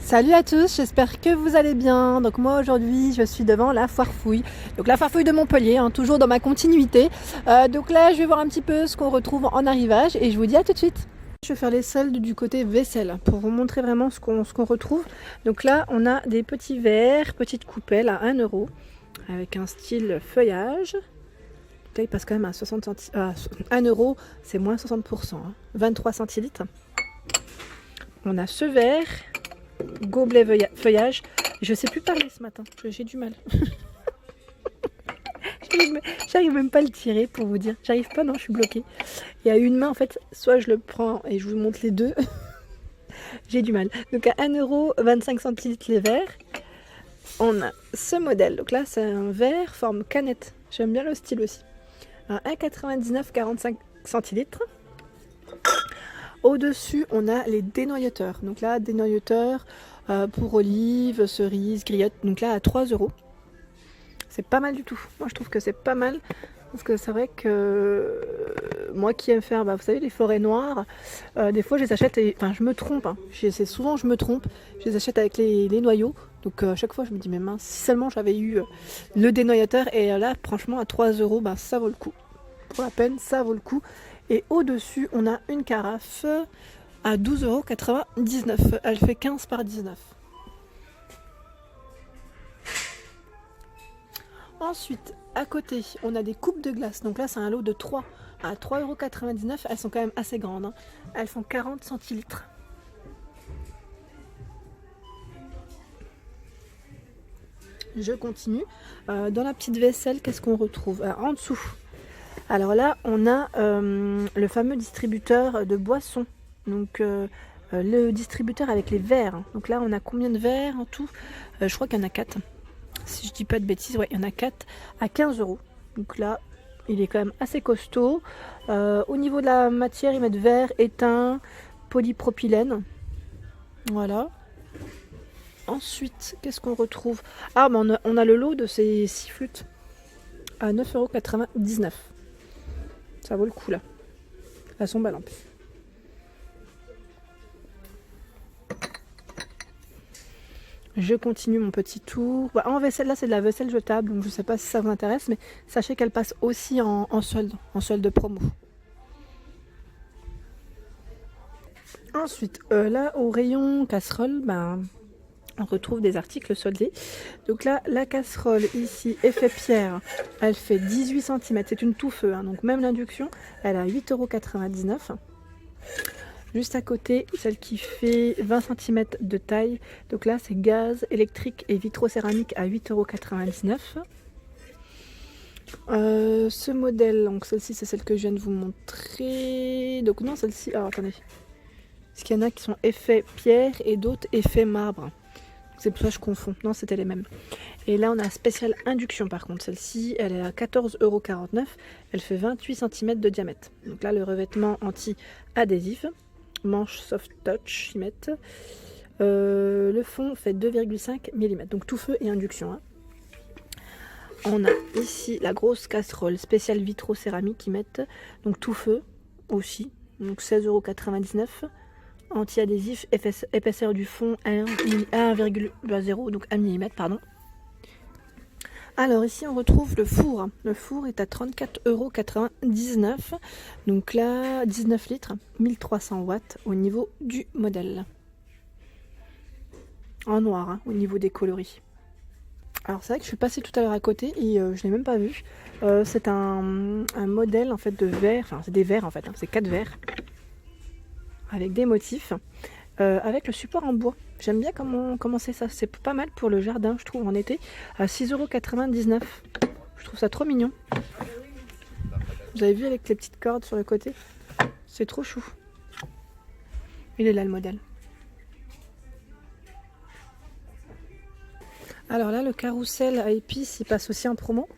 Salut à tous, j'espère que vous allez bien. Donc moi aujourd'hui je suis devant la foire fouille. Donc la foire fouille de Montpellier, toujours dans ma continuité. Donc là je vais voir un petit peu ce qu'on retrouve en arrivage et je vous dis à tout de suite. Je vais faire les soldes du côté vaisselle pour vous montrer vraiment ce qu'on retrouve. Donc là on a des petits verres, petites coupelles à 1 € avec un style feuillage. Là il passe quand même à 60 centimes. 1 €, c'est moins 60%, 23 centilitres. On a ce verre, gobelet feuillage. Je sais plus parler ce matin, j'ai du mal. J'arrive même pas à le tirer pour vous dire. J'arrive pas, non, je suis bloquée. Et à une main, en fait, soit je le prends et je vous montre les deux. J'ai du mal. Donc à 1 €, 25 centilitres les verres. On a ce modèle. Donc là, c'est un verre forme canette. J'aime bien le style aussi. Un 1,99 45 centilitres. Au-dessus, on a les dénoyauteurs. Donc là, dénoyauteurs pour olives, cerises, griottes. Donc là, à 3 €. C'est pas mal du tout. Moi, je trouve que c'est pas mal. Parce que c'est vrai que moi qui aime faire, vous savez, les forêts noires, des fois, je les achète et... Enfin, je me trompe. C'est souvent, je me trompe. Je les achète avec les noyaux. Donc, à chaque fois, je me dis, mais mince, si seulement j'avais eu le dénoyateur. Et là, franchement, à 3 €, ça vaut le coup. Pour la peine, ça vaut le coup. Et au-dessus, on a une carafe à 12,99 €. Elle fait 15 par 19. Ensuite, à côté, on a des coupes de glace. Donc là, c'est un lot de 3 à 3,99 €. Elles sont quand même assez grandes. Elles font 40 centilitres. Je continue. Dans la petite vaisselle, qu'est-ce qu'on retrouve? En dessous. Alors là, on a le fameux distributeur de boissons. Donc le distributeur avec les verres. Donc là, on a combien de verres en tout? Je crois qu'il y en a 4. Si je dis pas de bêtises, ouais, il y en a 4 à 15 €. Donc là, il est quand même assez costaud. Au niveau de la matière, ils mettent verre, étain, polypropylène. Voilà. Ensuite, qu'est-ce qu'on retrouve? Ah, on a le lot de ces 6 flûtes à 9,99 €. Ça vaut le coup là. Elles sont belles en plus. Je continue mon petit tour. En vaisselle, là c'est de la vaisselle jetable, donc je ne sais pas si ça vous intéresse, mais sachez qu'elle passe aussi en solde promo. Ensuite, là au rayon casserole, on retrouve des articles soldés. Donc là, la casserole ici, effet pierre, elle fait 18 cm. C'est une tout feu, donc même l'induction, elle a 8,99 €. Juste à côté, celle qui fait 20 cm de taille. Donc là, c'est gaz, électrique et vitrocéramique à 8,99 €. Ce modèle, donc celle-ci, c'est celle que je viens de vous montrer. Donc non, celle-ci, alors attendez. Parce qu'il y en a qui sont effet pierre et d'autres effet marbre. C'est pour ça que je confonds. Non, c'était les mêmes. Et là, on a spécial induction par contre. Celle-ci, elle est à 14,49 €. Elle fait 28 cm de diamètre. Donc là, le revêtement anti-adhésif. Manche soft touch, ils mettent. Le fond fait 2,5 mm. Donc tout feu et induction. On a ici la grosse casserole spéciale vitrocéramique qu'ils mettent. Donc tout feu aussi. Donc 16,99 €. Anti-adhésif, épaisseur du fond 1,0, donc 1 mm, pardon. Alors ici on retrouve le four. Le four est à 34,99 €. Donc là, 19 litres, 1300 watts au niveau du modèle. En noir, au niveau des coloris. Alors c'est vrai que je suis passée tout à l'heure à côté et je ne l'ai même pas vu. C'est un modèle en fait de verre, enfin c'est des verres en fait, c'est 4 verres. Avec des motifs, avec le support en bois. J'aime bien comment c'est ça. C'est pas mal pour le jardin, je trouve, en été. À 6,99 €. Je trouve ça trop mignon. Vous avez vu avec les petites cordes sur le côté? C'est trop chou. Il est là le modèle. Alors là, le carrousel à épices, il passe aussi en promo.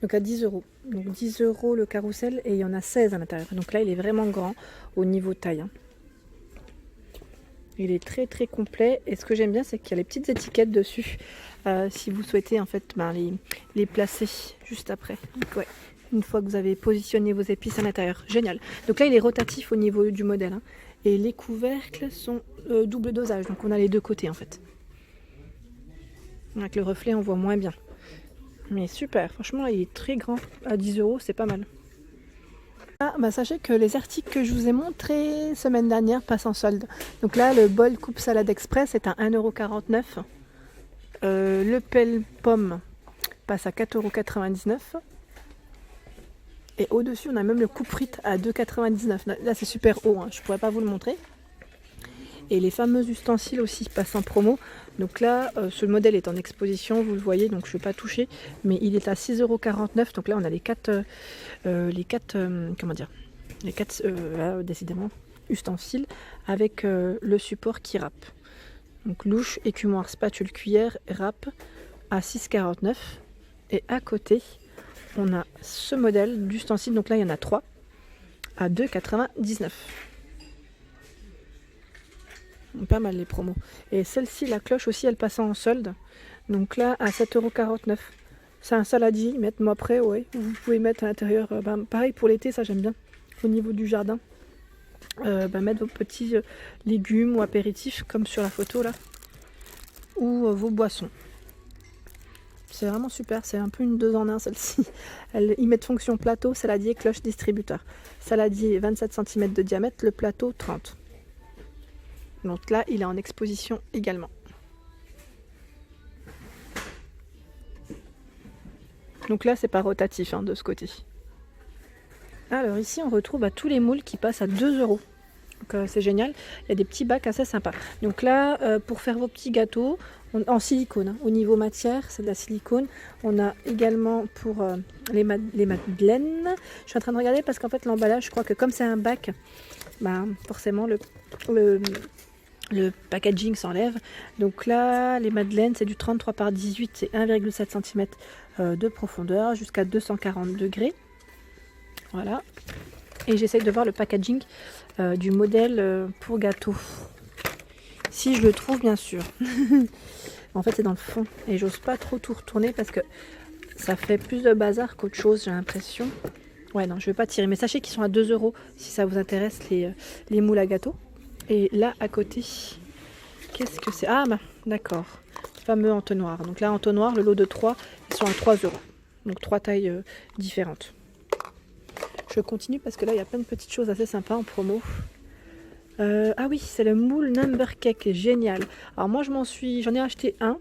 Donc à 10 €. Donc 10 € le carrousel et il y en a 16 à l'intérieur. Donc là, il est vraiment grand au niveau taille. Il est très très complet et ce que j'aime bien c'est qu'il y a les petites étiquettes dessus si vous souhaitez en fait les placer juste après. Donc, ouais, une fois que vous avez positionné vos épices à l'intérieur, génial. Donc là il est rotatif au niveau du modèle Et les couvercles sont double dosage, donc on a les deux côtés en fait. Avec le reflet, on voit moins bien. Mais super, franchement, il est très grand. À 10 €, c'est pas mal. Ah, bah sachez que les articles que je vous ai montrés semaine dernière passent en solde. Donc là, le bol coupe salade express est à 1,49 €. Le pelle pomme passe à 4,99 €. Et au-dessus, on a même le coupe frites à 2,99 €. Là, c'est super haut, hein. Je pourrais pas vous le montrer. Et les fameux ustensiles aussi passent en promo. Donc là, ce modèle est en exposition, vous le voyez, donc je ne vais pas toucher. Mais il est à 6,49 €. Donc là, on a les quatre décidément, ustensiles avec le support qui râpe. Donc louche, écumoire, spatule, cuillère, râpe à 6,49 €. Et à côté, on a ce modèle d'ustensile. Donc là, il y en a 3 à 2,99 €. Pas mal les promos. Et celle-ci, la cloche aussi, elle passe en solde. Donc là, à 7,49 €. C'est un saladier, mettre-moi après, ouais. Vous pouvez mettre à l'intérieur, pareil pour l'été, ça j'aime bien. Au niveau du jardin, mettre vos petits légumes ou apéritifs, comme sur la photo là. Ou vos boissons. C'est vraiment super, c'est un peu une 2 en 1 celle-ci. Ils mettent fonction plateau, saladier, cloche, distributeur. Saladier 27 cm de diamètre, le plateau 30. Donc là, il est en exposition également. Donc là, c'est pas rotatif hein, de ce côté. Alors ici, on retrouve tous les moules qui passent à 2 €. Donc c'est génial. Il y a des petits bacs assez sympas. Donc là, pour faire vos petits gâteaux, en silicone. Hein. Au niveau matière, c'est de la silicone. On a également pour les madeleines. Je suis en train de regarder parce qu'en fait, l'emballage, je crois que comme c'est un bac, forcément, le packaging s'enlève. Donc là, les madeleines, c'est du 33 par 18, c'est 1,7 cm de profondeur jusqu'à 240 degrés. Voilà. Et j'essaye de voir le packaging du modèle pour gâteau. Si je le trouve, bien sûr. En fait, c'est dans le fond. Et j'ose pas trop tout retourner parce que ça fait plus de bazar qu'autre chose, j'ai l'impression. Ouais, non, je vais pas tirer. Mais sachez qu'ils sont à 2 € si ça vous intéresse, les moules à gâteau. Et là, à côté, qu'est-ce que c'est? Ah, d'accord. Le fameux entonnoir. Donc là, entonnoir, le lot de 3, ils sont à 3 €. Donc 3 tailles différentes. Je continue parce que là, il y a plein de petites choses assez sympas en promo. Ah oui, c'est le moule Number Cake. Génial. Alors moi, j'en ai acheté un.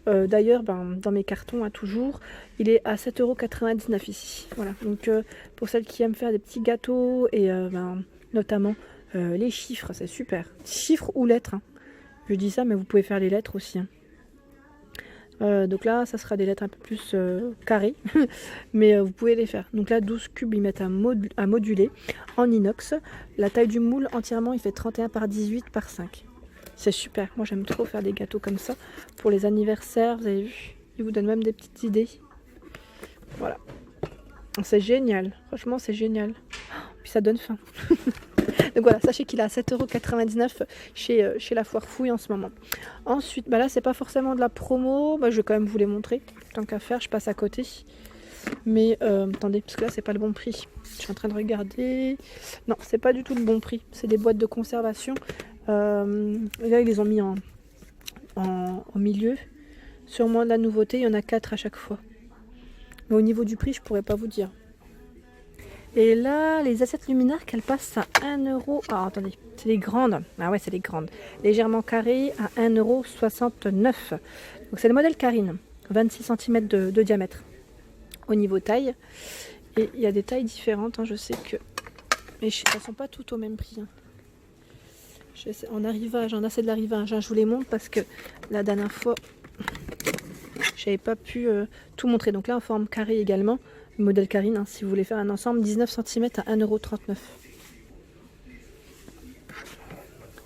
D'ailleurs, dans mes cartons, toujours, il est à 7,99 € ici. Voilà. Donc pour celles qui aiment faire des petits gâteaux et notamment... les chiffres, c'est super. Chiffres ou lettres. Hein. Je dis ça, mais vous pouvez faire les lettres aussi. Hein. Donc là, ça sera des lettres un peu plus carrées. mais vous pouvez les faire. Donc là, 12 cubes, ils mettent à moduler en inox. La taille du moule entièrement, il fait 31 par 18 par 5. C'est super. Moi, j'aime trop faire des gâteaux comme ça. Pour les anniversaires, vous avez vu, ils vous donnent même des petites idées. Voilà. C'est génial. Franchement, c'est génial. Puis ça donne faim. Donc voilà, sachez qu'il est à 7,99 € chez la Foire Fouille en ce moment. Ensuite, là c'est pas forcément de la promo, je vais quand même vous les montrer. Tant qu'à faire, je passe à côté. Mais attendez, parce que là c'est pas le bon prix. Je suis en train de regarder. Non, c'est pas du tout le bon prix. C'est des boîtes de conservation. Là ils les ont mis en milieu. Sûrement de la nouveauté, il y en a 4 à chaque fois. Mais au niveau du prix, je pourrais pas vous dire. Et là, les assiettes luminaires, qu'elles passent à 1 €. Ah, attendez, c'est les grandes. Ah ouais, c'est les grandes. Légèrement carrées à 1,69 €. Donc c'est le modèle Karine, 26 cm de diamètre au niveau taille. Et il y a des tailles différentes, hein, je sais que... Mais elles ne sont pas toutes au même prix. Hein. En arrivage, en assez de l'arrivage, hein, je vous les montre parce que la dernière fois, j'avais pas pu tout montrer. Donc là, en forme carrée également. Modèle Karine, hein, si vous voulez faire un ensemble, 19 cm à 1,39 €.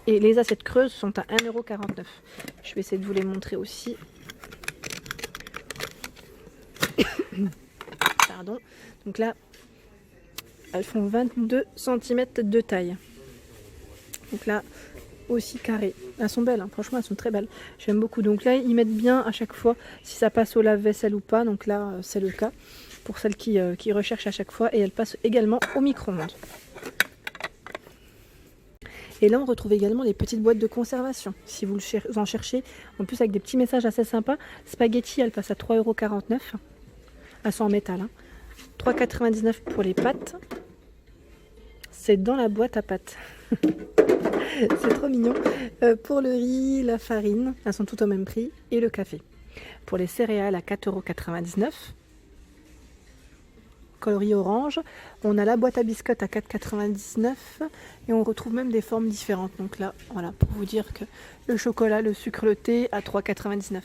Et les assiettes creuses sont à 1,49 €. Je vais essayer de vous les montrer aussi. Pardon. Donc là, elles font 22 cm de taille. Donc là, aussi carrées. Elles sont belles, hein. Franchement, elles sont très belles. J'aime beaucoup. Donc là, ils mettent bien à chaque fois si ça passe au lave-vaisselle ou pas. Donc là, c'est le cas. Pour celles qui recherchent à chaque fois, et elle passe également au micro-ondes. Et là, on retrouve également les petites boîtes de conservation, si vous en cherchez. En plus, avec des petits messages assez sympas. Spaghetti, elle passe à 3,49 €. Elles sont en métal. 3,99 € pour les pâtes. C'est dans la boîte à pâtes. C'est trop mignon. Pour le riz, la farine, elles sont toutes au même prix. Et le café. Pour les céréales, à 4,99 €. Coloris orange. On a la boîte à biscottes à 4,99 € et on retrouve même des formes différentes. Donc là, voilà, pour vous dire que le chocolat, le sucre, le thé à 3,99 €.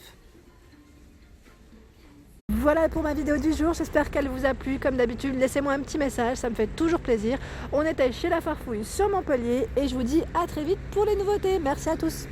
Voilà pour ma vidéo du jour, j'espère qu'elle vous a plu. Comme d'habitude, laissez-moi un petit message, ça me fait toujours plaisir. On était chez La Farfouille sur Montpellier et je vous dis à très vite pour les nouveautés. Merci à tous.